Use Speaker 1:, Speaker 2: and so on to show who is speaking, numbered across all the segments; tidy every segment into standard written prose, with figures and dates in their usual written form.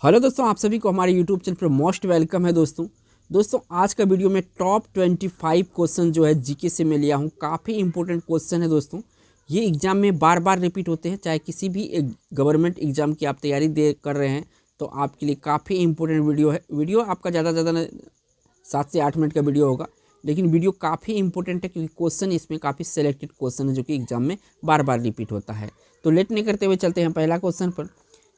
Speaker 1: Hello दोस्तों, आप सभी को हमारे यूट्यूब चैनल पर मोस्ट वेलकम है। दोस्तों आज का वीडियो में टॉप 25 क्वेश्चन जो है जीके से मैं लिया हूँ। काफ़ी इंपॉर्टेंट क्वेश्चन है दोस्तों। ये एग्ज़ाम में बार बार रिपीट होते हैं, चाहे किसी भी एक गवर्नमेंट एग्ज़ाम की आप तैयारी कर रहे हैं तो आपके लिए काफ़ी इंपॉर्टेंट वीडियो है। वीडियो आपका ज़्यादा से ज़्यादा 7 से 8 मिनट का वीडियो होगा, लेकिन वीडियो काफ़ी इंपॉर्टेंट है क्योंकि क्वेश्चन इसमें काफ़ी सेलेक्टेड क्वेश्चन है जो कि एग्ज़ाम में बार बार रिपीट होता है। तो लेट नहीं करते हुए चलते हैं पहला क्वेश्चन पर।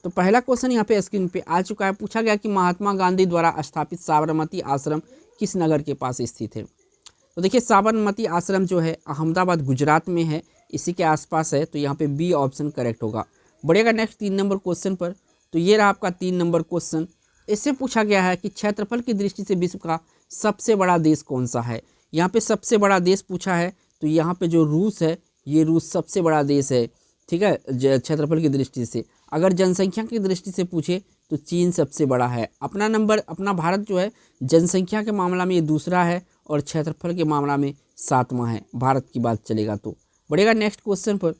Speaker 1: तो पहला क्वेश्चन यहाँ पे स्क्रीन पे आ चुका है। पूछा गया कि महात्मा गांधी द्वारा स्थापित साबरमती आश्रम किस नगर के पास स्थित है। तो देखिए, साबरमती आश्रम जो है अहमदाबाद गुजरात में है, इसी के आसपास है। तो यहाँ पे बी ऑप्शन करेक्ट होगा। बढ़ेगा नेक्स्ट 3 नंबर क्वेश्चन पर। तो ये रहा आपका 3 नंबर क्वेश्चन। इससे पूछा गया है कि क्षेत्रफल की दृष्टि से विश्व का सबसे बड़ा देश कौन सा है। यहाँ पे सबसे बड़ा देश पूछा है, तो यहाँ पे जो रूस है, ये रूस सबसे बड़ा देश है। ठीक है, क्षेत्रफल की दृष्टि से। अगर जनसंख्या की दृष्टि से पूछे तो चीन सबसे बड़ा है। अपना भारत जो है जनसंख्या के मामला में ये दूसरा है और क्षेत्रफल के मामला में 7वां है। भारत की बात चलेगा तो। बढ़ेगा नेक्स्ट क्वेश्चन पर।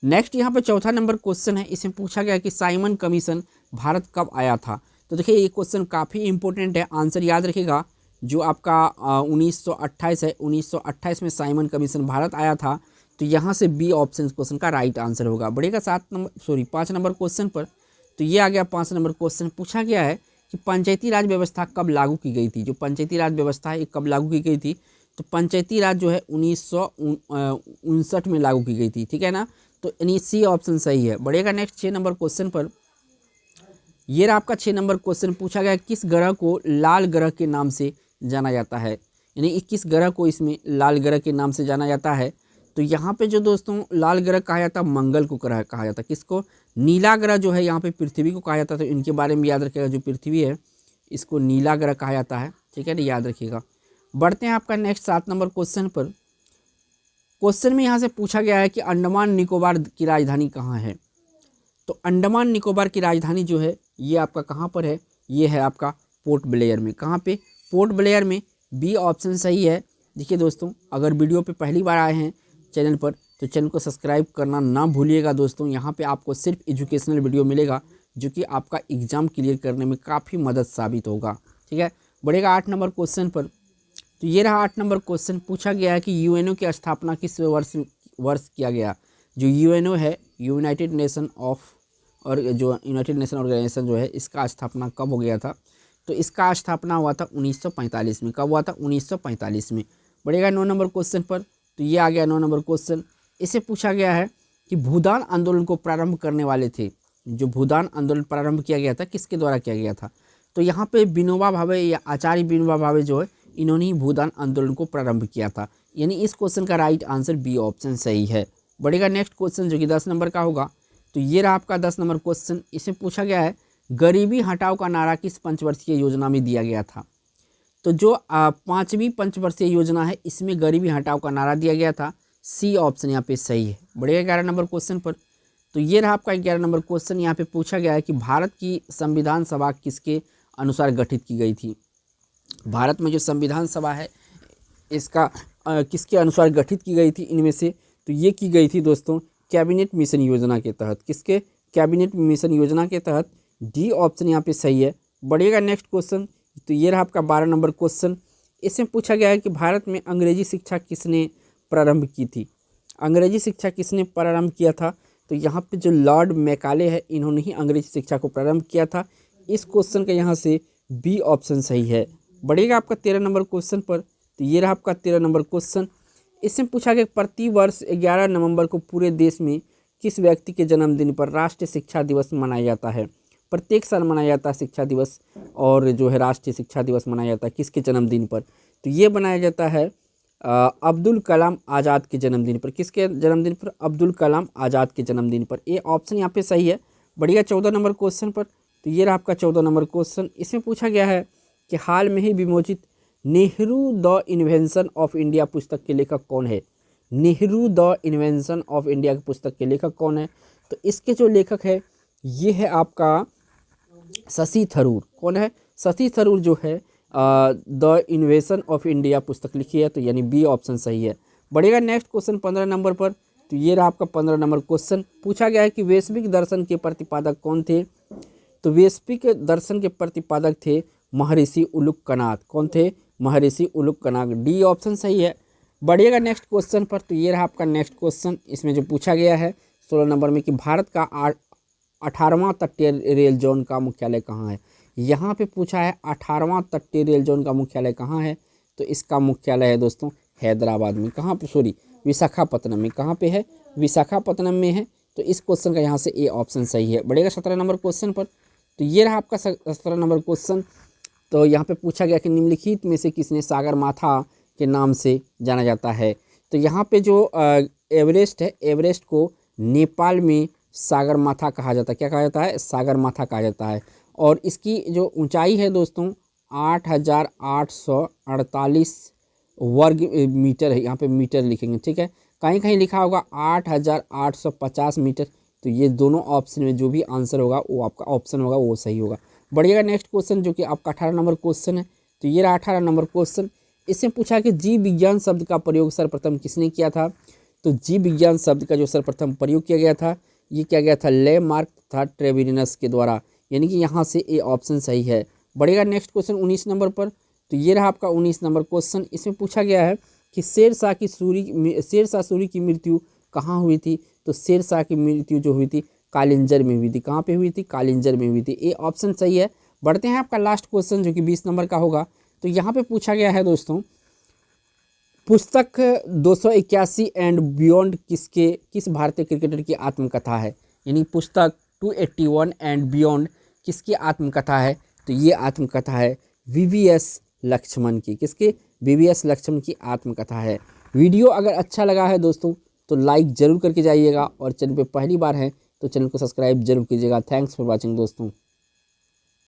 Speaker 1: नेक्स्ट यहाँ पे चौथा नंबर क्वेश्चन है। इसमें पूछा गया कि साइमन कमीशन भारत कब आया था। तो देखिए, ये क्वेश्चन काफ़ी इंपॉर्टेंट है, आंसर याद रखिएगा। जो आपका 1928 है, 1928 में साइमन कमीशन भारत आया था। तो यहाँ से बी ऑप्शन क्वेश्चन का राइट आंसर होगा। बढ़ेगा 5 नंबर क्वेश्चन पर। तो ये आ गया 5 नंबर क्वेश्चन। पूछा गया है कि पंचायती राज व्यवस्था कब लागू की गई थी। जो पंचायती राज व्यवस्था है ये कब लागू की गई थी। तो पंचायती राज जो है 1959 में लागू की गई थी। ठीक है ना, तो यानी सी ऑप्शन सही है। बढ़ेगा नेक्स्ट 6 नंबर क्वेश्चन पर। ये रहा आपका 6 नंबर क्वेश्चन। पूछा गया किस ग्रह को लाल ग्रह के नाम से जाना जाता है, यानी किस ग्रह को इसमें लाल ग्रह के नाम से जाना जाता है। तो यहाँ पे जो दोस्तों लाल ग्रह कहा जाता है, मंगल को ग्रह कहा जाता है। किसको? नीला ग्रह जो है यहाँ पे पृथ्वी को कहा जाता है। तो इनके बारे में याद रखिएगा, जो पृथ्वी है इसको नीला ग्रह कहा जाता है। ठीक है ना, याद रखिएगा। बढ़ते हैं आपका नेक्स्ट 7 नंबर क्वेश्चन पर। क्वेश्चन में यहाँ से पूछा गया है कि अंडमान निकोबार की राजधानी कहाँ है। तो अंडमान निकोबार की राजधानी जो है ये आपका कहाँ पर है, ये है आपका पोर्ट ब्लेयर में। कहाँ पे? पोर्ट ब्लेयर में। बी ऑप्शन सही है। देखिए दोस्तों, अगर वीडियो पे पहली बार आए हैं चैनल पर तो चैनल को सब्सक्राइब करना ना भूलिएगा दोस्तों। यहाँ पे आपको सिर्फ एजुकेशनल वीडियो मिलेगा जो कि आपका एग्ज़ाम क्लियर करने में काफ़ी मदद साबित होगा। ठीक है, बढ़ेगा 8 नंबर क्वेश्चन पर। तो ये रहा 8 नंबर क्वेश्चन। पूछा गया है कि यूएनओ की स्थापना किस वर्ष किया गया। जो यूएनओ है, यूनाइटेड नेशन ऑफ, और जो यूनाइटेड नेशन ऑर्गेनाइजेशन जो है, इसका स्थापना कब हो गया था। तो इसका स्थापना हुआ था 1945 में। कब हुआ था? 1945 में। बढ़ेगा 9 नंबर क्वेश्चन पर। तो ये आ गया 9 नंबर क्वेश्चन। इससे पूछा गया है कि भूदान आंदोलन को प्रारंभ करने वाले थे। जो भूदान आंदोलन प्रारंभ किया गया था, किसके द्वारा किया गया था। तो यहाँ पे विनोबा भावे या आचार्य विनोबा भावे जो है, इन्होंने ही भूदान आंदोलन को प्रारंभ किया था। यानी इस क्वेश्चन का राइट आंसर बी ऑप्शन सही है। बढ़ेगा नेक्स्ट क्वेश्चन जो कि 10 नंबर का होगा। तो ये रहा आपका 10 नंबर क्वेश्चन। इसमें पूछा गया है गरीबी हटाओ का नारा किस पंचवर्षीय योजना में दिया गया था। तो जो 5वीं पंचवर्षीय योजना है, इसमें गरीबी हटाओ का नारा दिया गया था। सी ऑप्शन यहाँ पे सही है। बढ़ेगा 11 नंबर क्वेश्चन पर। तो ये रहा आपका 11 नंबर क्वेश्चन। यहाँ पे पूछा गया है कि भारत की संविधान सभा किसके अनुसार गठित की गई थी। भारत में जो संविधान सभा है इसका किसके अनुसार गठित की गई थी इनमें से। तो ये की गई थी दोस्तों कैबिनेट मिशन योजना के तहत। किसके? कैबिनेट मिशन योजना के तहत। डी ऑप्शन यहाँ पे सही है। बढ़िएगा नेक्स्ट क्वेश्चन। तो ये रहा आपका 12 नंबर क्वेश्चन। इसमें पूछा गया है कि भारत में अंग्रेजी शिक्षा किसने प्रारंभ की थी। अंग्रेजी शिक्षा किसने प्रारंभ किया था। तो यहाँ पे जो लॉर्ड मैकाले है, इन्होंने ही अंग्रेजी शिक्षा को प्रारंभ किया था। इस क्वेश्चन का यहाँ से बी ऑप्शन सही है। बढ़ेगा आपका 13 नंबर क्वेश्चन पर। तो ये रहा आपका 13 नंबर क्वेश्चन। इसमें पूछा गया प्रति वर्ष 11 नवंबर को पूरे देश में किस व्यक्ति के जन्मदिन पर राष्ट्रीय शिक्षा दिवस मनाया जाता है। प्रत्येक साल मनाया जाता है शिक्षा दिवस, और जो है राष्ट्रीय शिक्षा दिवस मनाया जाता है किसके जन्मदिन पर। तो ये बनाया जाता है अब्दुल कलाम आज़ाद के जन्मदिन पर। किसके जन्मदिन पर? अब्दुल कलाम आज़ाद के जन्मदिन पर। ये ऑप्शन यहाँ पे सही है। बढ़िया 14 नंबर क्वेश्चन पर। तो ये रहा आपका 14 नंबर क्वेश्चन। इसमें पूछा गया है कि हाल में ही विमोचित Nehru the invention of India पुस्तक के लेखक कौन है। Nehru the invention of India की पुस्तक के लेखक कौन है। तो इसके जो लेखक है ये है आपका शशि थरूर। कौन है? शशि थरूर जो है द इन्वेंशन ऑफ इंडिया पुस्तक लिखी है। तो यानी बी ऑप्शन सही है। बढ़ेगा नेक्स्ट क्वेश्चन 15 नंबर पर। तो ये रहा आपका 15 नंबर क्वेश्चन। पूछा गया है कि वैश्विक दर्शन के प्रतिपादक कौन थे। तो वीएसपी के दर्शन के प्रतिपादक थे महर्षि उलूकनाथ। कौन थे? महर्षि उलूकनाथ। डी ऑप्शन सही है। बढ़िएगा नेक्स्ट क्वेश्चन पर। तो ये रहा आपका नेक्स्ट क्वेश्चन। इसमें जो पूछा गया है 16 नंबर में कि भारत का 18वां तटीय रेल जोन का मुख्यालय कहाँ है। यहाँ पे पूछा है 18वां तटीय रेल जोन का मुख्यालय कहाँ है। तो इसका मुख्यालय है दोस्तों हैदराबाद में। कहाँ पे? सॉरी, विशाखापत्तनम में। कहाँ पे है? विशाखापत्तनम में है। तो इस क्वेश्चन का यहाँ से ए ऑप्शन सही है। बढ़ेगा 17 नंबर क्वेश्चन पर। तो ये रहा आपका 17 नंबर क्वेश्चन। तो यहाँ पे पूछा गया कि निम्नलिखित में से किसने सागर माथा के नाम से जाना जाता है। तो यहाँ पे जो एवरेस्ट है, एवरेस्ट को नेपाल में सागर माथा कहा जाता है। क्या कहा जाता है? सागर माथा कहा जाता है। और इसकी जो ऊंचाई है दोस्तों 8,848 वर्ग मीटर है। यहाँ पे मीटर लिखेंगे, ठीक है। कहीं कहीं लिखा होगा 8,850 मीटर। तो ये दोनों ऑप्शन में जो भी आंसर होगा वो आपका ऑप्शन होगा वो सही होगा। बढ़िएगा नेक्स्ट क्वेश्चन जो कि आपका 18 नंबर क्वेश्चन है। तो ये रहा 18 नंबर क्वेश्चन। इसमें पूछा कि जीव विज्ञान शब्द का प्रयोग सर्वप्रथम किसने किया था। तो जीव विज्ञान शब्द का जो सर्वप्रथम प्रयोग किया गया था ये किया गया था लेमार्क तथा ट्रेविनस के द्वारा। यानी कि यहाँ से ए ऑप्शन सही है। बढ़ेगा नेक्स्ट क्वेश्चन 19 नंबर पर। तो ये रहा आपका 19 नंबर क्वेश्चन। इसमें पूछा गया है कि शेरशाह सूरी की मृत्यु कहाँ हुई थी। तो शेरशाह की मृत्यु जो हुई थी कालिंजर में हुई थी। कहाँ पे हुई थी? कालिंजर में हुई थी। ए ऑप्शन सही है। बढ़ते हैं आपका लास्ट क्वेश्चन जो कि 20 नंबर का होगा। तो यहाँ पे पूछा गया है दोस्तों पुस्तक 281 एंड बियॉन्ड किस भारतीय क्रिकेटर की आत्मकथा है। यानी पुस्तक 281 एंड बियॉन्ड किसकी आत्मकथा है। तो ये आत्मकथा है वीवीएस लक्ष्मण की। किसके? वीवीएस लक्ष्मण की आत्मकथा है। वीडियो अगर अच्छा लगा है दोस्तों तो लाइक जरूर करके जाइएगा और चैनल पे पहली बार है तो चैनल को सब्सक्राइब जरूर कीजिएगा। थैंक्स फॉर वॉचिंग दोस्तों।